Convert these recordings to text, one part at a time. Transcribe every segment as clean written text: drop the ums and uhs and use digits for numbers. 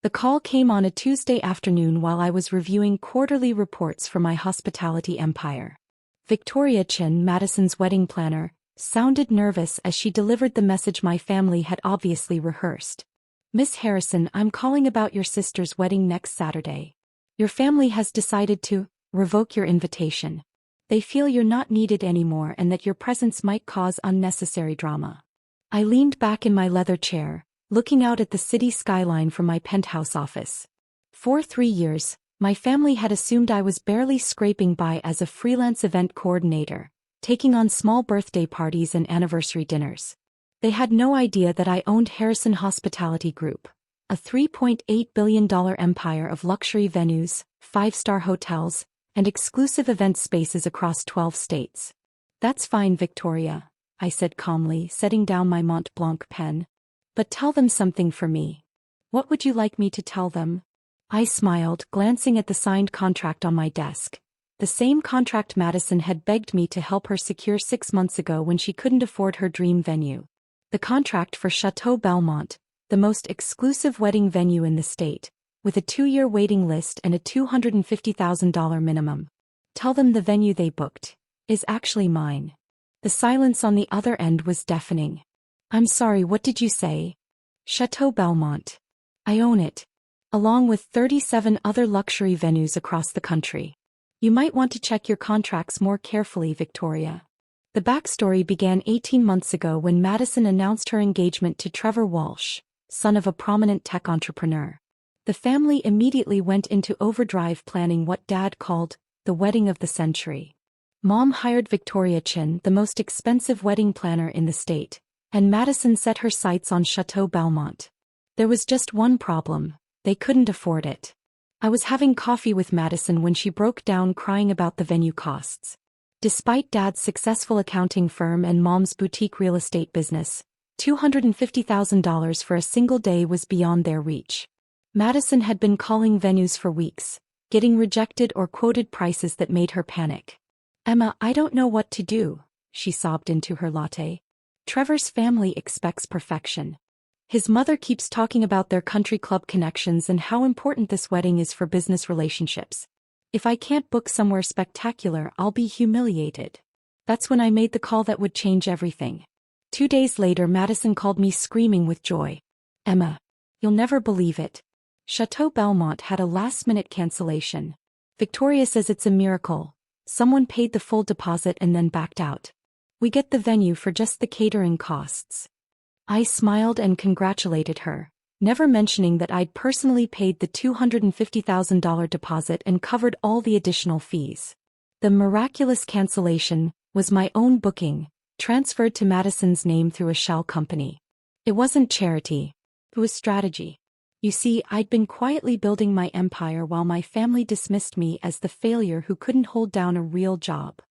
The call came on a Tuesday afternoon while I was reviewing quarterly reports for my hospitality empire. Victoria Chen, Madison's wedding planner, sounded nervous as she delivered the message my family had obviously rehearsed. "Miss Harrison, I'm calling about your sister's wedding next Saturday. Your family has decided to revoke your invitation. They feel you're not needed anymore and that your presence might cause unnecessary drama." I leaned back in my leather chair, looking out at the city skyline from my penthouse office. For 3 years, my family had assumed I was barely scraping by as a freelance event coordinator, taking on small birthday parties and anniversary dinners. They had no idea that I owned Harrison Hospitality Group, a $3.8 billion empire of luxury venues, five-star hotels, and exclusive event spaces across 12 states. "That's fine, Victoria," I said calmly, setting down my Mont Blanc pen. "But tell them something for me." "What would you like me to tell them?" I smiled, glancing at the signed contract on my desk. The same contract Madison had begged me to help her secure 6 months ago when she couldn't afford her dream venue. The contract for Chateau Belmont, the most exclusive wedding venue in the state, with a 2-year waiting list and a $250,000 minimum. "Tell them the venue they booked is actually mine." The silence on the other end was deafening. "I'm sorry, what did you say?" "Chateau Belmont. I own it, along with 37 other luxury venues across the country. You might want to check your contracts more carefully, Victoria." The backstory began 18 months ago when Madison announced her engagement to Trevor Walsh, son of a prominent tech entrepreneur. The family immediately went into overdrive planning what Dad called the wedding of the century. Mom hired Victoria Chen, the most expensive wedding planner in the state, and Madison set her sights on Chateau Belmont. There was just one problem: they couldn't afford it. I was having coffee with Madison when she broke down crying about the venue costs. Despite Dad's successful accounting firm and Mom's boutique real estate business, $250,000 for a single day was beyond their reach. Madison had been calling venues for weeks, getting rejected or quoted prices that made her panic. "Emma, I don't know what to do," she sobbed into her latte. "Trevor's family expects perfection. His mother keeps talking about their country club connections and how important this wedding is for business relationships. If I can't book somewhere spectacular, I'll be humiliated." That's when I made the call that would change everything. 2 days later, Madison called me screaming with joy. "Emma, you'll never believe it. Chateau Belmont had a last-minute cancellation. Victoria says it's a miracle. Someone paid the full deposit and then backed out. We get the venue for just the catering costs." I smiled and congratulated her, never mentioning that I'd personally paid the $250,000 deposit and covered all the additional fees. The miraculous cancellation was my own booking, transferred to Madison's name through a shell company. It wasn't charity. It was strategy. You see, I'd been quietly building my empire while my family dismissed me as the failure who couldn't hold down a real job.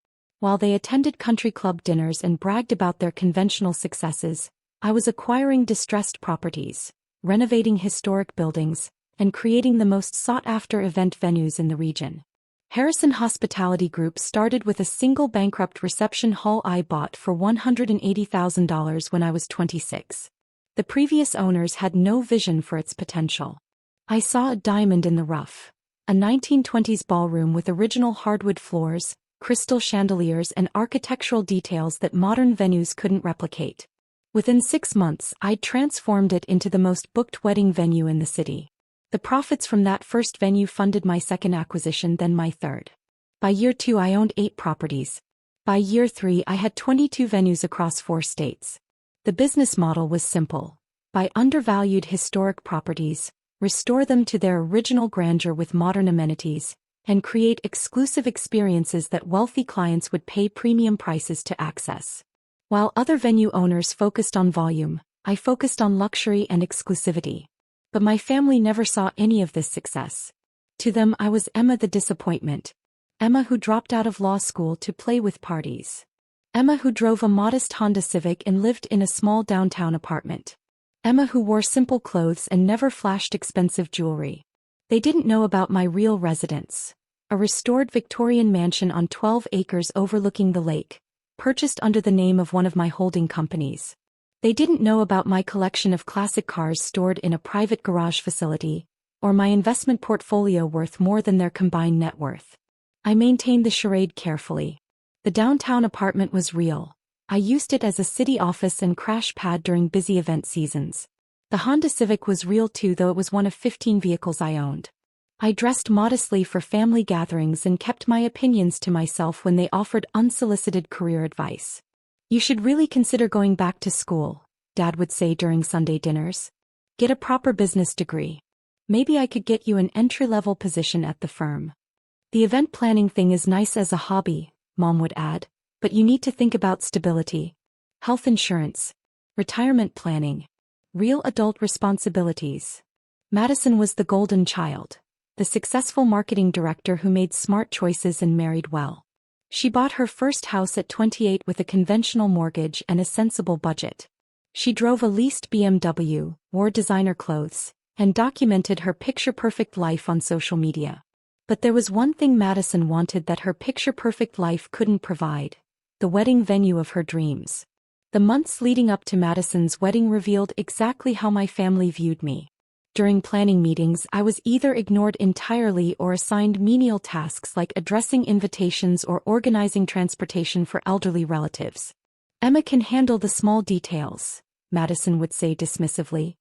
While they attended country club dinners and bragged about their conventional successes, I was acquiring distressed properties, renovating historic buildings, and creating the most sought-after event venues in the region. Harrison Hospitality Group started with a single bankrupt reception hall I bought for $180,000 when I was 26. The previous owners had no vision for its potential. I saw a diamond in the rough, a 1920s ballroom with original hardwood floors, crystal chandeliers, and architectural details that modern venues couldn't replicate. Within 6 months, I'd transformed it into the most booked wedding venue in the city. The profits from that first venue funded my second acquisition, then my third. By year 2, I owned 8 properties. By year 3, I had 22 venues across 4 states. The business model was simple: buy undervalued historic properties, restore them to their original grandeur with modern amenities, and create exclusive experiences that wealthy clients would pay premium prices to access. While other venue owners focused on volume, I focused on luxury and exclusivity. But my family never saw any of this success. To them, I was Emma the disappointment. Emma who dropped out of law school to play with parties. Emma who drove a modest Honda Civic and lived in a small downtown apartment. Emma who wore simple clothes and never flashed expensive jewelry. They didn't know about my real residence, a restored Victorian mansion on 12 acres overlooking the lake, purchased under the name of one of my holding companies. They didn't know about my collection of classic cars stored in a private garage facility, or my investment portfolio worth more than their combined net worth? I maintained the charade carefully. The downtown apartment was real. I used it as a city office and crash pad during busy event seasons. The Honda Civic was real too, though it was one of 15 vehicles I owned. I dressed modestly for family gatherings and kept my opinions to myself when they offered unsolicited career advice. You should really consider going back to school, Dad would say during Sunday dinners. Get a proper business degree. Maybe I could get you an entry-level position at the firm. The event planning thing is nice as a hobby, Mom would add, but you need to think about stability, health insurance, retirement planning, real adult responsibilities. Madison was the golden child, the successful marketing director who made smart choices and married well. She bought her first house at 28 with a conventional mortgage and a sensible budget. She drove a leased BMW, wore designer clothes, and documented her picture-perfect life on social media. But there was one thing Madison wanted that her picture-perfect life couldn't provide: the wedding venue of her dreams. The months leading up to Madison's wedding revealed exactly how my family viewed me. During planning meetings, I was either ignored entirely or assigned menial tasks like addressing invitations or organizing transportation for elderly relatives. Emma can handle the small details, Madison would say dismissively.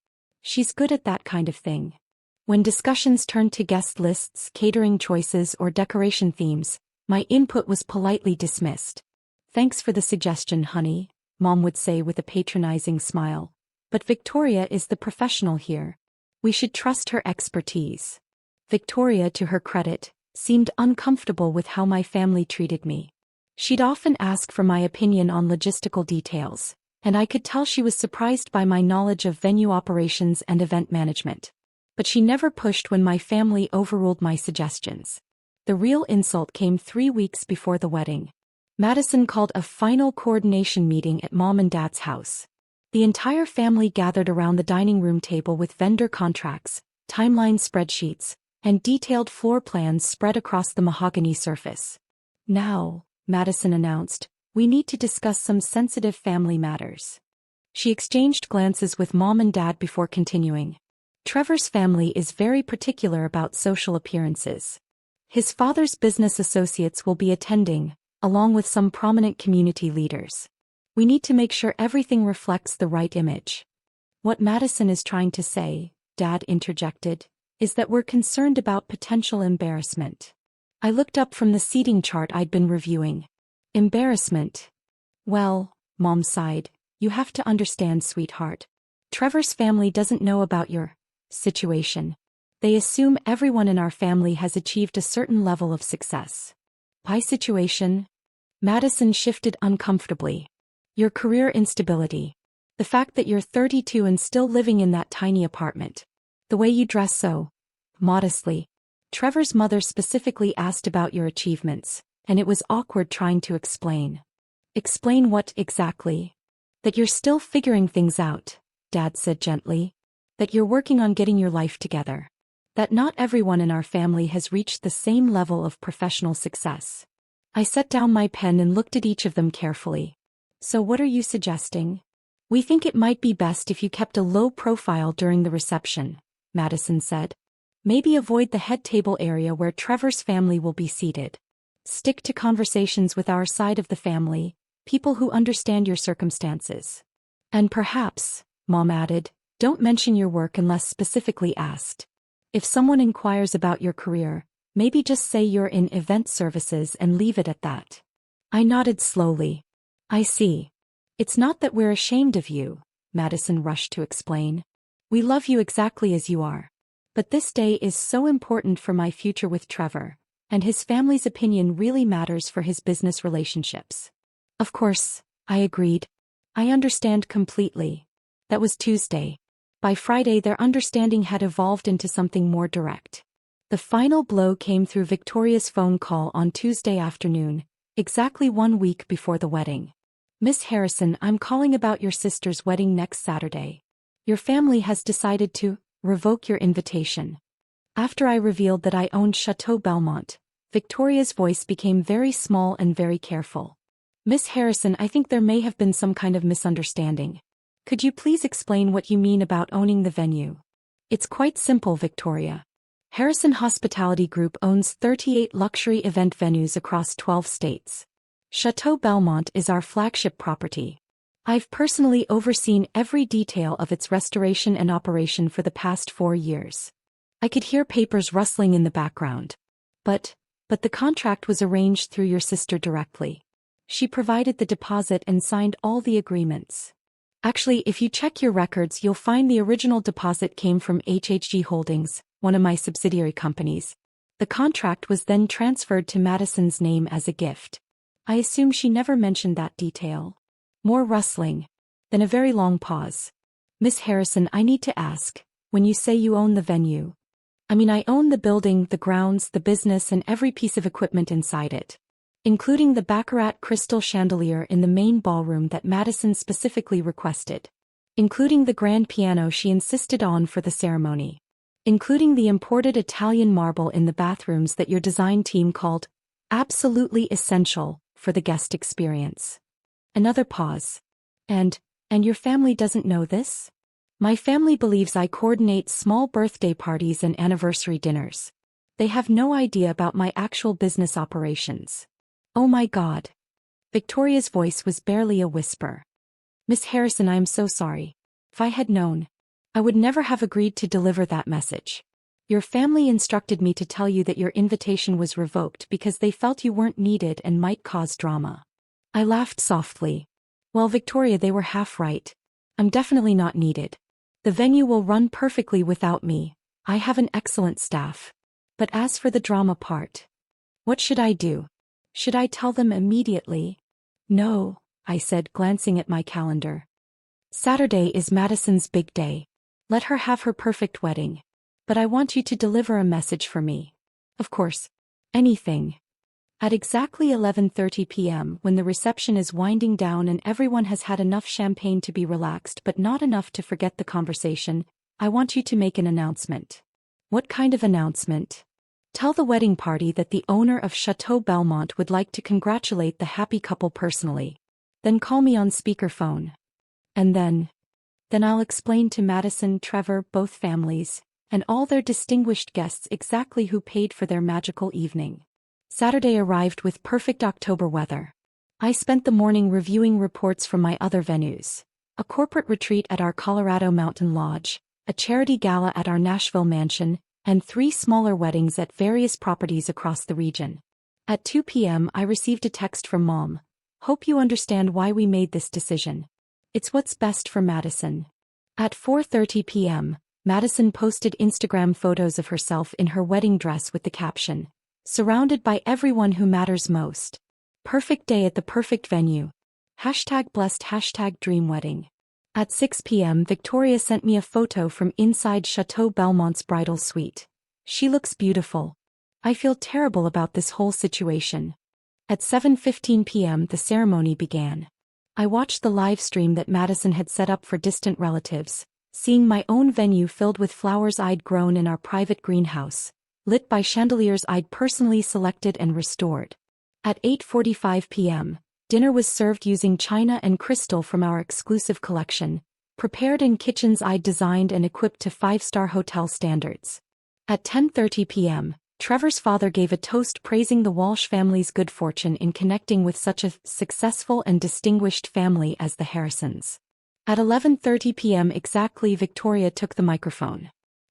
She's good at that kind of thing. When discussions turned to guest lists, catering choices, or decoration themes, my input was politely dismissed. Thanks for the suggestion, honey, Mom would say with a patronizing smile. But Victoria is the professional here. We should trust her expertise. Victoria, to her credit, seemed uncomfortable with how my family treated me. She'd often ask for my opinion on logistical details, and I could tell she was surprised by my knowledge of venue operations and event management. But she never pushed when my family overruled my suggestions. The real insult came 3 weeks before the wedding. Madison called a final coordination meeting at Mom and Dad's house. The entire family gathered around the dining room table with vendor contracts, timeline spreadsheets, and detailed floor plans spread across the mahogany surface. Now, Madison announced, we need to discuss some sensitive family matters. She exchanged glances with Mom and Dad before continuing. Trevor's family is very particular about social appearances. His father's business associates will be attending, along with some prominent community leaders. We need to make sure everything reflects the right image. What Madison is trying to say, Dad interjected, is that we're concerned about potential embarrassment. I looked up from the seating chart I'd been reviewing. Embarrassment? Well, Mom sighed, you have to understand, sweetheart. Trevor's family doesn't know about your situation. They assume everyone in our family has achieved a certain level of success. My situation? Madison shifted uncomfortably. Your career instability. The fact that you're 32 and still living in that tiny apartment. The way you dress so modestly. Trevor's mother specifically asked about your achievements, and it was awkward trying to explain. Explain what exactly? That you're still figuring things out, Dad said gently. That you're working on getting your life together. That not everyone in our family has reached the same level of professional success. I set down my pen and looked at each of them carefully. So what are you suggesting? We think it might be best if you kept a low profile during the reception, Madison said. Maybe avoid the head table area where Trevor's family will be seated. Stick to conversations with our side of the family, people who understand your circumstances. And perhaps, Mom added, don't mention your work unless specifically asked. If someone inquires about your career, maybe just say you're in event services and leave it at that. I nodded slowly. I see. It's not that we're ashamed of you, Madison rushed to explain. We love you exactly as you are. But this day is so important for my future with Trevor, and his family's opinion really matters for his business relationships. Of course, I agreed. I understand completely. That was Tuesday. By Friday, their understanding had evolved into something more direct. The final blow came through Victoria's phone call on Tuesday afternoon, exactly 1 week before the wedding. Miss Harrison, I'm calling about your sister's wedding next Saturday. Your family has decided to revoke your invitation. After I revealed that I owned Chateau Belmont, Victoria's voice became very small and very careful. Miss Harrison, I think there may have been some kind of misunderstanding. Could you please explain what you mean about owning the venue? It's quite simple, Victoria. Harrison Hospitality Group owns 38 luxury event venues across 12 states. Chateau Belmont is our flagship property. I've personally overseen every detail of its restoration and operation for the past 4 years. I could hear papers rustling in the background. But the contract was arranged through your sister directly. She provided the deposit and signed all the agreements. Actually, if you check your records, you'll find the original deposit came from HHG Holdings, one of my subsidiary companies. The contract was then transferred to Madison's name as a gift. I assume she never mentioned that detail. More rustling. Then a very long pause. Miss Harrison, I need to ask, when you say you own the venue, I own the building, the grounds, the business, and every piece of equipment inside it, including the baccarat crystal chandelier in the main ballroom that Madison specifically requested, including the grand piano she insisted on for the ceremony, including the imported Italian marble in the bathrooms that your design team called absolutely essential for the guest experience. Another pause. And your family doesn't know this? My family believes I coordinate small birthday parties and anniversary dinners. They have no idea about my actual business operations. Oh my God. Victoria's voice was barely a whisper. Miss Harrison, I am so sorry. If I had known, I would never have agreed to deliver that message. Your family instructed me to tell you that your invitation was revoked because they felt you weren't needed and might cause drama. I laughed softly. Well, Victoria, they were half right. I'm definitely not needed. The venue will run perfectly without me. I have an excellent staff. But as for the drama part, what should I do? Should I tell them immediately? No, I said, glancing at my calendar. Saturday is Madison's big day. Let her have her perfect wedding. But I want you to deliver a message for me. Of course. Anything. At exactly 11:30 p.m., when the reception is winding down and everyone has had enough champagne to be relaxed but not enough to forget the conversation, I want you to make an announcement. What kind of announcement? Tell the wedding party that the owner of Chateau Belmont would like to congratulate the happy couple personally. Then call me on speakerphone. And then I'll explain to Madison, Trevor, both families, and all their distinguished guests exactly who paid for their magical evening. Saturday arrived with perfect October weather. I spent the morning reviewing reports from my other venues, a corporate retreat at our Colorado Mountain Lodge, a charity gala at our Nashville mansion, and 3 smaller weddings at various properties across the region. At 2 p.m. I received a text from Mom. Hope you understand why we made this decision. It's what's best for Madison. At 4:30 p.m., Madison posted Instagram photos of herself in her wedding dress with the caption, surrounded by everyone who matters most. Perfect day at the perfect venue. #blessed #dream wedding. At 6 p.m. Victoria sent me a photo from inside Chateau Belmont's bridal suite. She looks beautiful. I feel terrible about this whole situation. At 7:15 p.m. the ceremony began. I watched the live stream that Madison had set up for distant relatives, seeing my own venue filled with flowers I'd grown in our private greenhouse, lit by chandeliers I'd personally selected and restored. At 8:45 p.m., dinner was served using china and crystal from our exclusive collection, prepared in kitchens I'd designed and equipped to 5-star hotel standards. At 10:30 p.m., Trevor's father gave a toast praising the Walsh family's good fortune in connecting with such a successful and distinguished family as the Harrisons. At 11:30 p.m. exactly, Victoria took the microphone.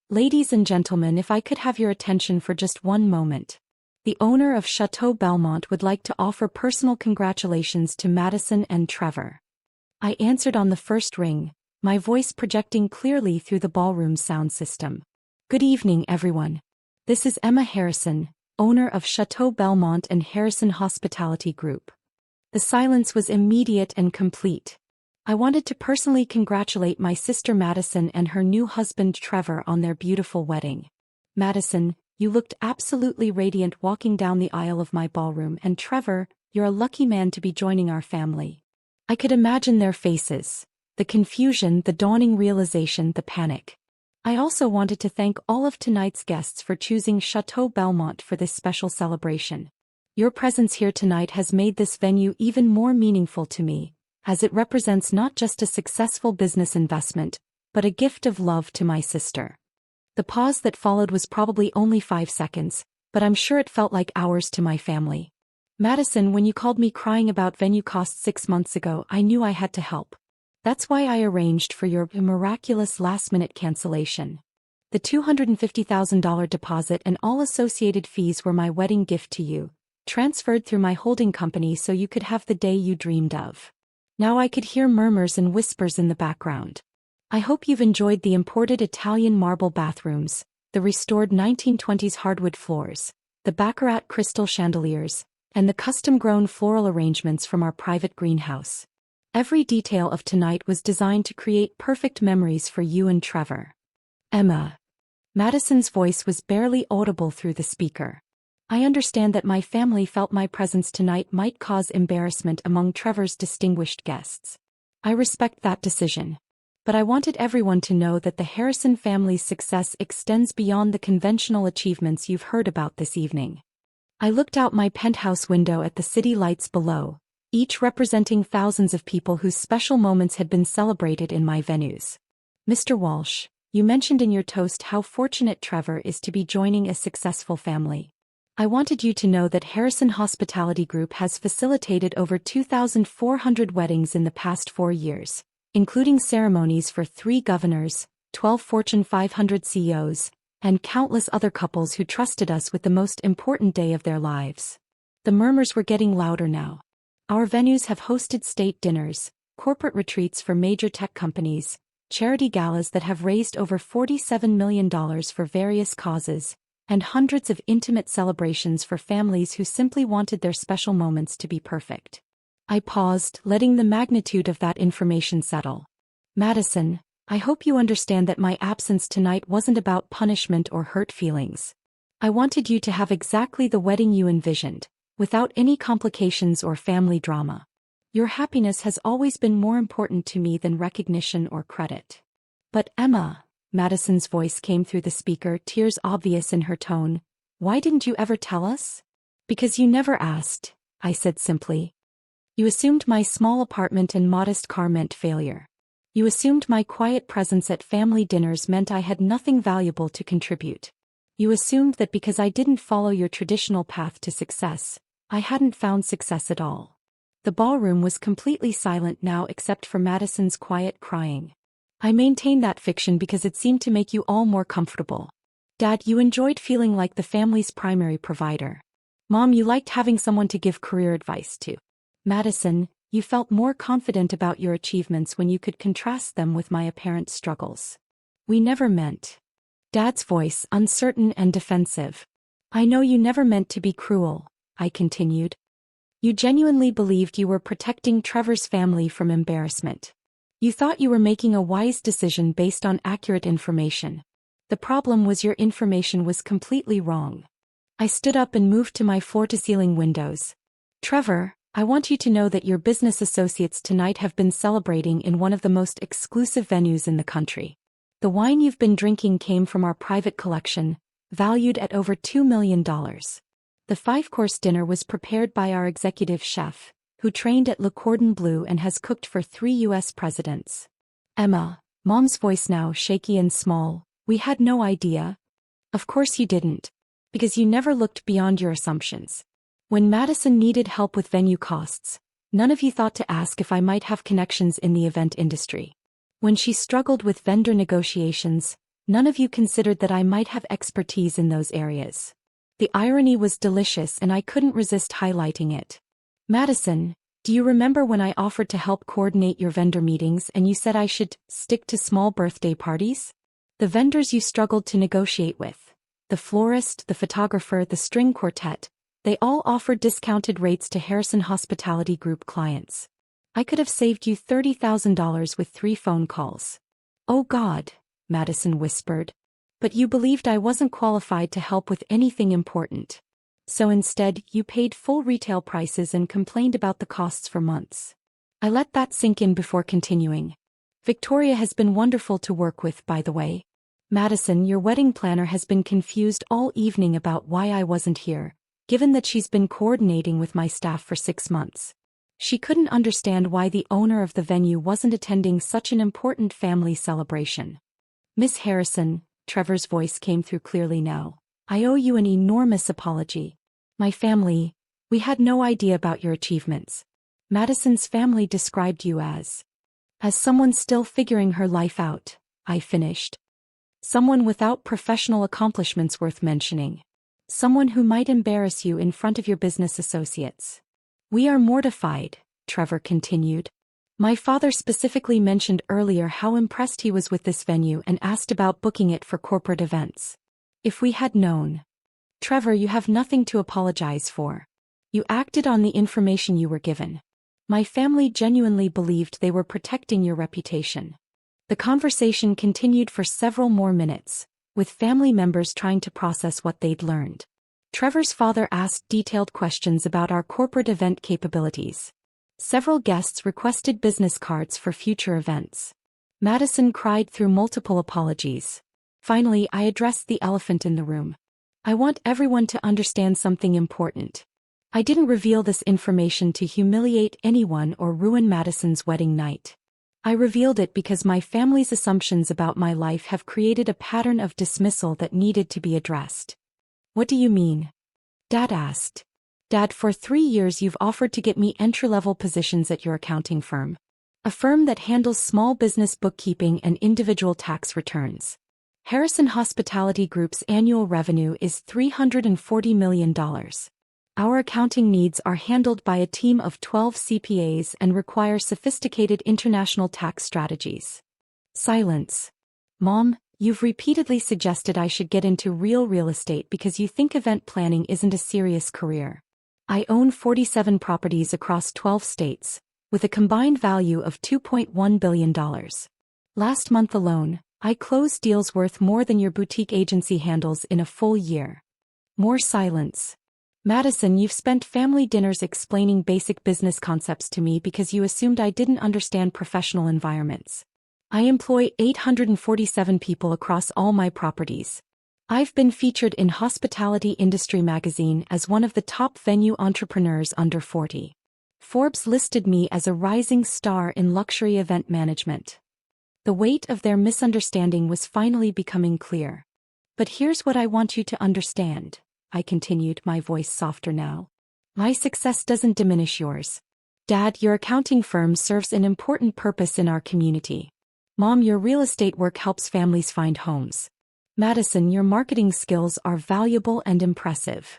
Ladies and gentlemen, if I could have your attention for just one moment. The owner of Chateau Belmont would like to offer personal congratulations to Madison and Trevor. I answered on the first ring, my voice projecting clearly through the ballroom sound system. Good evening, everyone. This is Emma Harrison, owner of Chateau Belmont and Harrison Hospitality Group. The silence was immediate and complete. I wanted to personally congratulate my sister Madison and her new husband Trevor on their beautiful wedding. Madison, you looked absolutely radiant walking down the aisle of my ballroom, and Trevor, you're a lucky man to be joining our family. I could imagine their faces, the confusion, the dawning realization, the panic. I also wanted to thank all of tonight's guests for choosing Chateau Belmont for this special celebration. Your presence here tonight has made this venue even more meaningful to me, as it represents not just a successful business investment, but a gift of love to my sister. The pause that followed was probably only 5 seconds, but I'm sure it felt like hours to my family. Madison, when you called me crying about venue costs 6 months ago, I knew I had to help. That's why I arranged for your miraculous last-minute cancellation. The $250,000 deposit and all associated fees were my wedding gift to you, transferred through my holding company so you could have the day you dreamed of. Now I could hear murmurs and whispers in the background. I hope you've enjoyed the imported Italian marble bathrooms, the restored 1920s hardwood floors, the baccarat crystal chandeliers, and the custom-grown floral arrangements from our private greenhouse. Every detail of tonight was designed to create perfect memories for you and Trevor. Emma. Madison's voice was barely audible through the speaker. I understand that my family felt my presence tonight might cause embarrassment among Trevor's distinguished guests. I respect that decision. But I wanted everyone to know that the Harrison family's success extends beyond the conventional achievements you've heard about this evening. I looked out my penthouse window at the city lights below, each representing thousands of people whose special moments had been celebrated in my venues. Mr. Walsh, you mentioned in your toast how fortunate Trevor is to be joining a successful family. I wanted you to know that Harrison Hospitality Group has facilitated over 2,400 weddings in the past 4 years, including ceremonies for 3 governors, 12 Fortune 500 CEOs, and countless other couples who trusted us with the most important day of their lives. The murmurs were getting louder now. Our venues have hosted state dinners, corporate retreats for major tech companies, charity galas that have raised over $47 million for various causes, and hundreds of intimate celebrations for families who simply wanted their special moments to be perfect. I paused, letting the magnitude of that information settle. Madison, I hope you understand that my absence tonight wasn't about punishment or hurt feelings. I wanted you to have exactly the wedding you envisioned, without any complications or family drama. Your happiness has always been more important to me than recognition or credit. But Emma, Madison's voice came through the speaker, tears obvious in her tone. Why didn't you ever tell us? Because you never asked, I said simply. You assumed my small apartment and modest car meant failure. You assumed my quiet presence at family dinners meant I had nothing valuable to contribute. You assumed that because I didn't follow your traditional path to success, I hadn't found success at all. The ballroom was completely silent now except for Madison's quiet crying. I maintained that fiction because it seemed to make you all more comfortable. Dad, you enjoyed feeling like the family's primary provider. Mom, you liked having someone to give career advice to. Madison, you felt more confident about your achievements when you could contrast them with my apparent struggles. We never meant. Dad's voice, uncertain and defensive. I know you never meant to be cruel, I continued. You genuinely believed you were protecting Trevor's family from embarrassment. You thought you were making a wise decision based on accurate information. The problem was your information was completely wrong. I stood up and moved to my floor-to-ceiling windows. Trevor, I want you to know that your business associates tonight have been celebrating in one of the most exclusive venues in the country. The wine you've been drinking came from our private collection, valued at over $2 million. The 5-course dinner was prepared by our executive chef, who trained at Le Cordon Bleu and has cooked for 3 U.S. presidents. Emma, Mom's voice now shaky and small, we had no idea. Of course you didn't. Because you never looked beyond your assumptions. When Madison needed help with venue costs, none of you thought to ask if I might have connections in the event industry. When she struggled with vendor negotiations, none of you considered that I might have expertise in those areas. The irony was delicious and I couldn't resist highlighting it. Madison, do you remember when I offered to help coordinate your vendor meetings and you said I should stick to small birthday parties? The vendors you struggled to negotiate with, the florist, the photographer, the string quartet, they all offered discounted rates to Harrison Hospitality Group clients. I could have saved you $30,000 with 3 phone calls. Oh God, Madison whispered. But you believed I wasn't qualified to help with anything important. So instead, you paid full retail prices and complained about the costs for months. I let that sink in before continuing. Victoria has been wonderful to work with, by the way. Madison, your wedding planner has been confused all evening about why I wasn't here, given that she's been coordinating with my staff for 6 months. She couldn't understand why the owner of the venue wasn't attending such an important family celebration. Miss Harrison, Trevor's voice came through clearly now. I owe you an enormous apology. My family, we had no idea about your achievements. Madison's family described you as someone still figuring her life out, I finished. Someone without professional accomplishments worth mentioning. Someone who might embarrass you in front of your business associates. We are mortified, Trevor continued. My father specifically mentioned earlier how impressed he was with this venue and asked about booking it for corporate events. If we had known. Trevor, you have nothing to apologize for. You acted on the information you were given. My family genuinely believed they were protecting your reputation. The conversation continued for several more minutes, with family members trying to process what they'd learned. Trevor's father asked detailed questions about our corporate event capabilities. Several guests requested business cards for future events. Madison cried through multiple apologies. Finally, I addressed the elephant in the room. I want everyone to understand something important. I didn't reveal this information to humiliate anyone or ruin Madison's wedding night. I revealed it because my family's assumptions about my life have created a pattern of dismissal that needed to be addressed. What do you mean? Dad asked. Dad, for 3 years you've offered to get me entry-level positions at your accounting firm. A firm that handles small business bookkeeping and individual tax returns. Harrison Hospitality Group's annual revenue is $340 million. Our accounting needs are handled by a team of 12 CPAs and require sophisticated international tax strategies. Silence. Mom, you've repeatedly suggested I should get into real estate because you think event planning isn't a serious career. I own 47 properties across 12 states, with a combined value of $2.1 billion. Last month alone, I closed deals worth more than your boutique agency handles in a full year. More silence. Madison, you've spent family dinners explaining basic business concepts to me because you assumed I didn't understand professional environments. I employ 847 people across all my properties. I've been featured in Hospitality Industry magazine as one of the top venue entrepreneurs under 40. Forbes listed me as a rising star in luxury event management. The weight of their misunderstanding was finally becoming clear. But here's what I want you to understand, I continued, my voice softer now. My success doesn't diminish yours. Dad, your accounting firm serves an important purpose in our community. Mom, your real estate work helps families find homes. Madison, your marketing skills are valuable and impressive.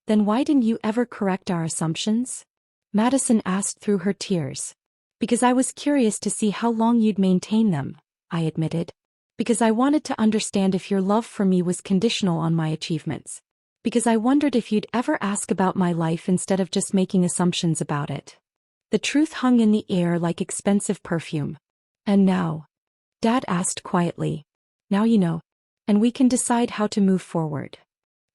Then why didn't you ever correct our assumptions? Madison asked through her tears. Because I was curious to see how long you'd maintain them, I admitted. Because I wanted to understand if your love for me was conditional on my achievements. Because I wondered if you'd ever ask about my life instead of just making assumptions about it. The truth hung in the air like expensive perfume. And now? Dad asked quietly. Now you know. And we can decide how to move forward.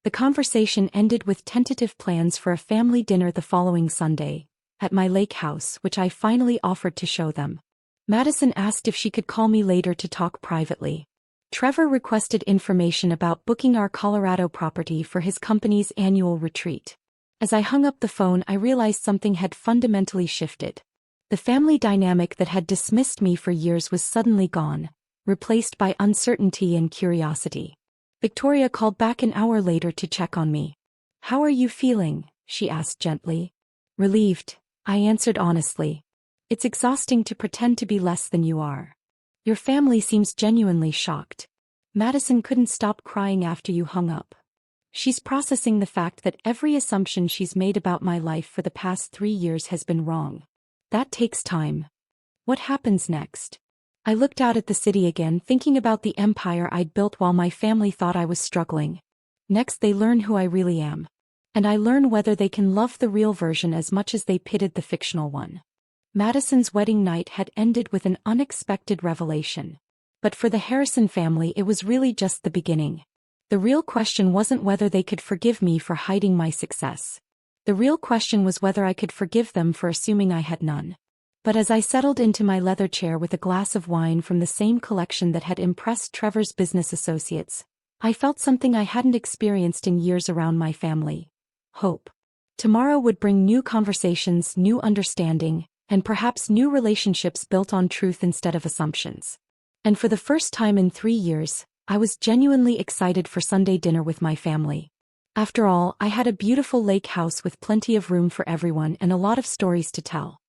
The conversation ended with tentative plans for a family dinner the following Sunday, at my lake house, which I finally offered to show them. Madison asked if she could call me later to talk privately. Trevor requested information about booking our Colorado property for his company's annual retreat. As I hung up the phone, I realized something had fundamentally shifted. The family dynamic that had dismissed me for years was suddenly gone, replaced by uncertainty and curiosity. Victoria called back an hour later to check on me. How are you feeling? She asked gently. Relieved, I answered honestly. It's exhausting to pretend to be less than you are. Your family seems genuinely shocked. Madison couldn't stop crying after you hung up. She's processing the fact that every assumption she's made about my life for the past 3 years has been wrong. That takes time. What happens next? I looked out at the city again, thinking about the empire I'd built while my family thought I was struggling. Next, they learn who I really am. And I learn whether they can love the real version as much as they pitted the fictional one. Madison's wedding night had ended with an unexpected revelation. But for the Harrison family, it was really just the beginning. The real question wasn't whether they could forgive me for hiding my success. The real question was whether I could forgive them for assuming I had none. But as I settled into my leather chair with a glass of wine from the same collection that had impressed Trevor's business associates, I felt something I hadn't experienced in years around my family. Hope. Tomorrow would bring new conversations, new understanding, and perhaps new relationships built on truth instead of assumptions. And for the first time in 3 years, I was genuinely excited for Sunday dinner with my family. After all, I had a beautiful lake house with plenty of room for everyone and a lot of stories to tell.